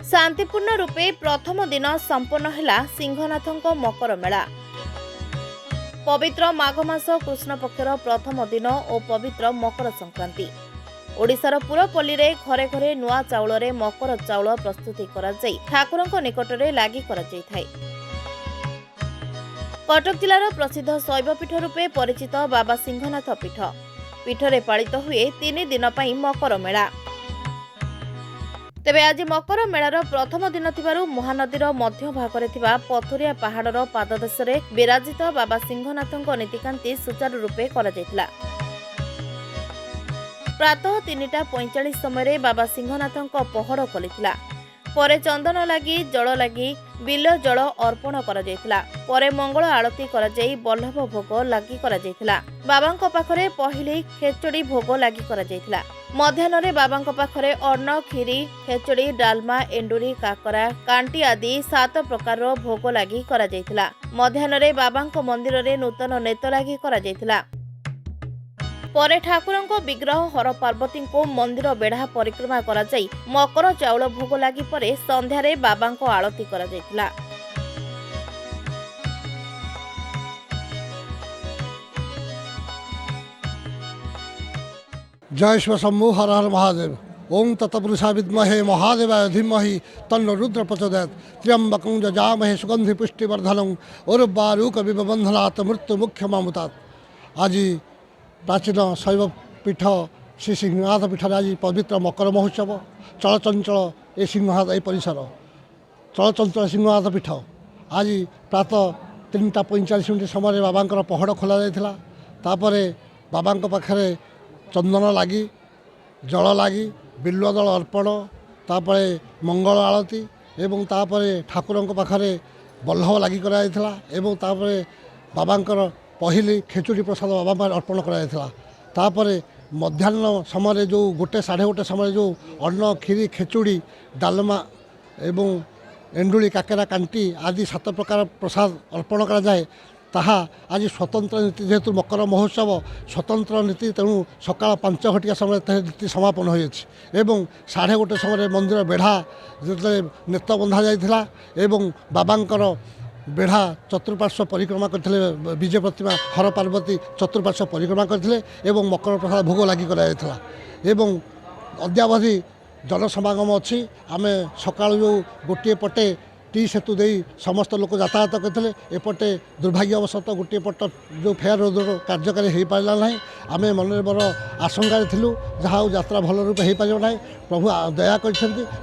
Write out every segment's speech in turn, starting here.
शांतिपूर्ण रूपे प्रथम दिन संपन्न है सिंहनाथों मकर मेला। पवित्र माघ मास कृष्ण पक्षर प्रथम दिन और पवित्र मकर संक्रांति। ओडिशार पुरपल्ली रे घरे घरे नुआ चाउल रे मकर चाउल प्रस्तुति करा जाई ठाकुरंक निकटरे लागि करा जाई थाए। कटक जिलार प्रसिद्ध शैवपीठ रूपे परिचित बाबा सिंहनाथ पीठ पीठरे पालित हुए 3 दिन पई मकर मेला। तेबे आज मकर मेलार प्रथम दिन थिबारु महानदीर मध्य भागरे थिबा पथुरिया पहाड़र पाददेशरे विराजित बाबा सिंहनाथଙ୍କ नीतिकांति सुचारू रूपे करा जायतिला। प्रातः 3:45 समय बाबा सिंहनाथଙ୍କ पहड़ खोलिथिला। परे चंदन लगी जल लगी बिल जल अर्पण करा जायतिला। परे मंगल आरती करा जाई बल्लभ भोग लगी करा जायतिला। बाबांक पाखरे पहिले खेचड़ी भोग लगी करा जायतिला। मध्याह्न बाबांक पाखरे अन्न खीरी खेचड़ी डालमा एंडुरी काकरा कांटी आदि 7 प्रकार भोग लगी करा जायतिला। मध्याह्न बाबांक मंदिर रे नूतन नेत लगी करा जायतिला। परे ठाकुरंक विग्रह हर पार्वती को मंदिर बेढ़ा परिक्रमा करा जाई मकर चाउल भोग लगी परे संध्यारे बाबांक आरती करा जायतिला। जय शिव शंभु हर हर महादेव। ओं तत्पुरुषा विद्महे महादेवाय धीमहि तन्नो रुद्र प्रचोदयात्। त्र्यंबकं जजामहे सुगंधि पुष्टिवर्धनं उर्वारुक विबंधनात् मृत्यु मुख्यमामुतात्। आज प्राचीन शैव पीठ श्री सिंहनाथ पीठ आज पवित्र मकर महोत्सव चलचंचल ए सिंहनाथ ए परिसर चलचंचल सिंहनाथ पीठ आज प्रातः 3:45 समय बाबांकर पहड़ खोल जाइथिला। तापरे बाबांक पाखरे चंदन लगी जल लगी बिल्व दल अर्पण तापरे मंगल आरती एवं तापरे ठाकुरंक पाखरे बल्लभ लगी करा जाइथिला एवं तापरे बाबांकर पहिले खेचुड़ी प्रसाद बाबा अर्पण करा जाइथिला। तापरे मध्याह्न समय जो 1:30 समय जो अन्न खीरी खेचुड़ी डालमा एवं एंडुली काकेरा कांटी आदि 7 प्रकार प्रसाद अर्पण करा जाए ताहा आज स्वतंत्र नीति जेहेतु मकर महोत्सव स्वतंत्र नीति तेणु सकाळ 5 घटिया समय नीति समापन होइछि एवं 1:30 समय मंदिर बेढ़ा जो नेत बंधा जाइथिला एवं बाबांकर बेढ़ा चतुर्पार्श्व परिक्रमा करथिले विजय प्रतिमा हर पार्वती चतुर्पार्श्व परिक्रमा करथिले एवं मकर प्रसाद भोग लागि करा जाइथिला एवं अद्यावधि जनसमागम अच्छी आमे सकाळ जो गोटे पटे टी सेतु दे समस्त लोक यातायात करते एपटे दुर्भाग्यवशत गोटे पट जो फेयर रोड कार्यकारी हो पारा ना आम मन बड़ आशंका थिलु जहाँ यात्रा भल रूप हो पार ना प्रभु दया कर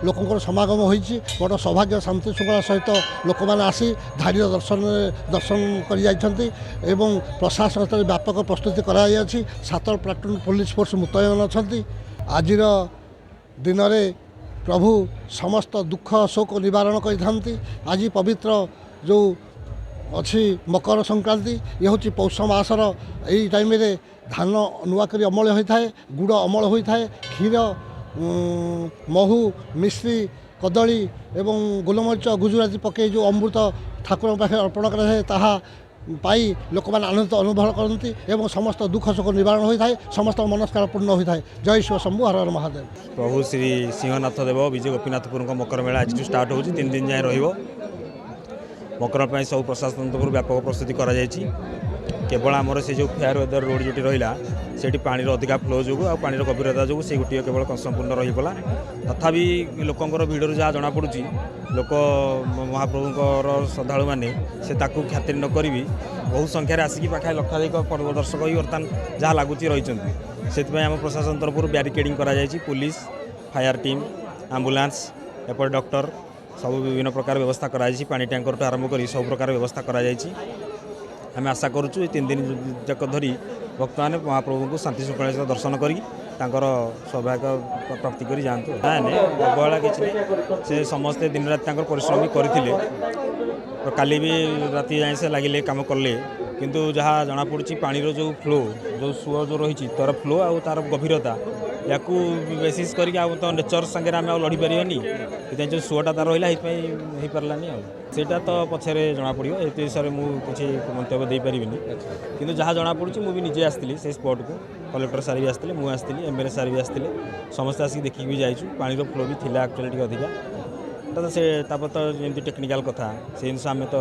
लोकंर समागम होती बड़ सौभाग्य शांति श्रृंखला सहित लोक मैंने आसी धार्य दर्शन कर प्रशासन व्यापक प्रस्तुति कर 7 प्लाटून पुलिस फोर्स मुतयन अच्छा आज दिन में प्रभु समस्त दुख शोक निवारण करते। आज पवित्र जो अच्छी मकर संक्रांति ये हूँ पौष मासर यही टाइम रे धान नुआक अमल होता है गुड़ अमल होता है क्षीर महू मिश्री कदली एवं गोलमरीच गुजुराती पकई जो अमृत ठाकुर पाखे अर्पण कराए ताहा पाई लोक मैंने आनंद अनुभव करती एवं समस्त दुख सुख निवारण होता है समस्त मनस्कार पूर्ण होता है। जय शिव शंभु हर हर महादेव। प्रभु श्री सिंहनाथ देव विजय गोपीनाथपुर मकर मेला आज स्टार्ट हो 3 दिन जाए मकर सब प्रशासन तरफ व्यापक प्रस्तुति कर केवल आमर से जो फेयर वेदर रोड जो रहा से पानी अधिका फ्लो जो आ पानी गभीरता जो से गोटे केवल संपूर्ण रहीगला तथापि लोकंर भिड़ जहाँ जमापड़ी लोक महाप्रभुंर श्रद्धालु मैंने से ख्याति न करी बहु संख्यार आसिक पाखे लक्षाधिक दर्शक ही बर्तमान जहाँ लगुच रही से आम प्रशासन तरफ ब्यारिकेडिंग कर पुलिस फायर टीम आम्बुलांस एपट डॉक्टर सब विभिन्न प्रकार व्यवस्था कराई पानी टैंकर ठूँ आरंभ कर सब प्रकार व्यवस्था कराई। आम आशा करुँ 3 दिन जाक धरी भक्त मैंने महाप्रभु को शांति श्रृंखला दर्शन करी सौभाग्य प्राप्ति कर जातु ना अवहेला कि से समस्ते दिन रात परिश्रम भी करते काली भी राति जाए से लगे कम कले किंतु जहाँ जमापड़ी पानीर जो फ्लो जो सुअ जो रही तार फ्लो आ तार गभीरता या बेसीस करके तो नेचर संगे आम लड़ी पारे जो सुअटा तार रहा हो पारानी सेटा तो पछे जमापड़ ये विषय मुझे मंतव्य दे पारि कि जहाँ जमापड़ी मुझे निजे आसती से स्पॉट को कलेक्टर सार भी आसते मुझे एमएलए सार भी आसते समस्त आसिक देखिए भी जाइए पानी फ्लो भी थी एक्चुअली अधिका तो से तापर तो जमी टेक्निकाल कथा से जिन आम तो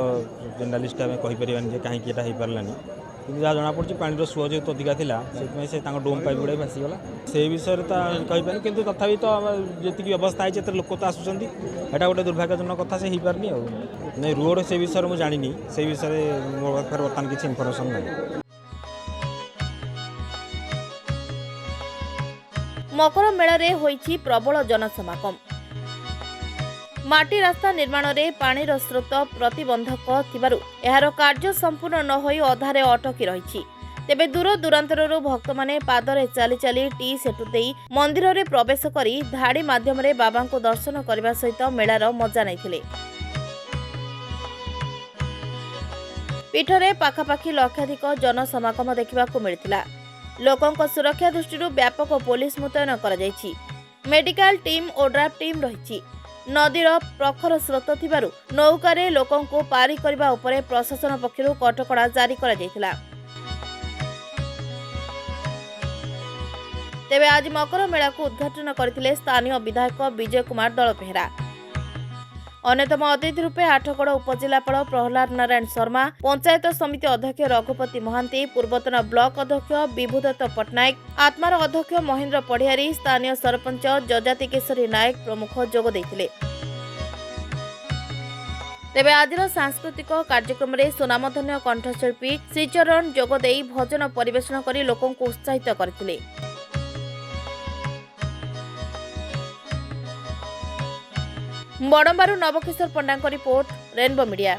जर्नालीस्ट आम कहीपर जे कहीं यहाँ हो पारानी कि जहाँ जमापड़ी पानी सुଅ जेहतु अधिका था से डोम पाइप गुड़ा भासीगला से विषय तो कहीपर कि तथापि तो जी अवस्था है लोक तो आसुँच एटा गोटे दुर्भाग्यजनक कथा से हो पारनी नहीं रोड से विषय मुझे जानी से विषय मो पाखे बर्तमान किसी इनफर्मेशन नहीं। मकर मेलारे होइछि प्रबल जनसमागम। माटी रास्ता निर्माण रे पानीर स्रोत प्रतिबंधक थिबारु एहार कार्य संपूर्ण न होई अधारे अटकी रहिछि। तेबे दूर दूरांतरରୁ भक्तमाने पादरे चाली चाली टी सेतु देई मंदिर रे प्रवेश करी धाड़ी माध्यम रे बाबांको दर्शन करबा सहित मेलार मजा नैथिले। पीठरे पाखापाखी लक्षाधिक जनसमागम देखिबाकू मिलिथिला। लोकंको सुरक्षा दृष्टिରୁ व्यापक पुलिस मुतयन करा जायछि। मेडिकल टीम और ड्राफ्ट टीम रहिछि। नदीर प्रखर स्रोत थिबारु नौकारे लोकंको पारी करबा उपरे प्रशासन पक्षरु कटकड़ा जारी करा जायथिला। तेबे आज मकर मेला को उद्घाटन करथिले स्थानीय विधायक विजय कुमार दलपेहरा। अन्यतम अतिथि रूपे आठगड़ उपजिलापाल प्रहलाद नारायण शर्मा, पंचायत समिति अध्यक्ष रघुपति महांती, पूर्वतन ब्लॉक अध्यक्ष विभुदत्त पट्टनायक, आत्मार अध्यक्ष महेंद्र पढ़ियारी, स्थानीय सरपंच जजाति केशरी नायक प्रमुख जोग देइथिले। तेबे आजिर सांस्कृतिक कार्यक्रम रे सुनामधन्य कंठशिल्पी श्रीचरण जोग देई भजन परिवेषण करी लोकंको उत्साहित करथिले। बड़ंबारू नवकिशोर पंडाଙ୍କ रिपोर्ट रेनबो मीडिया।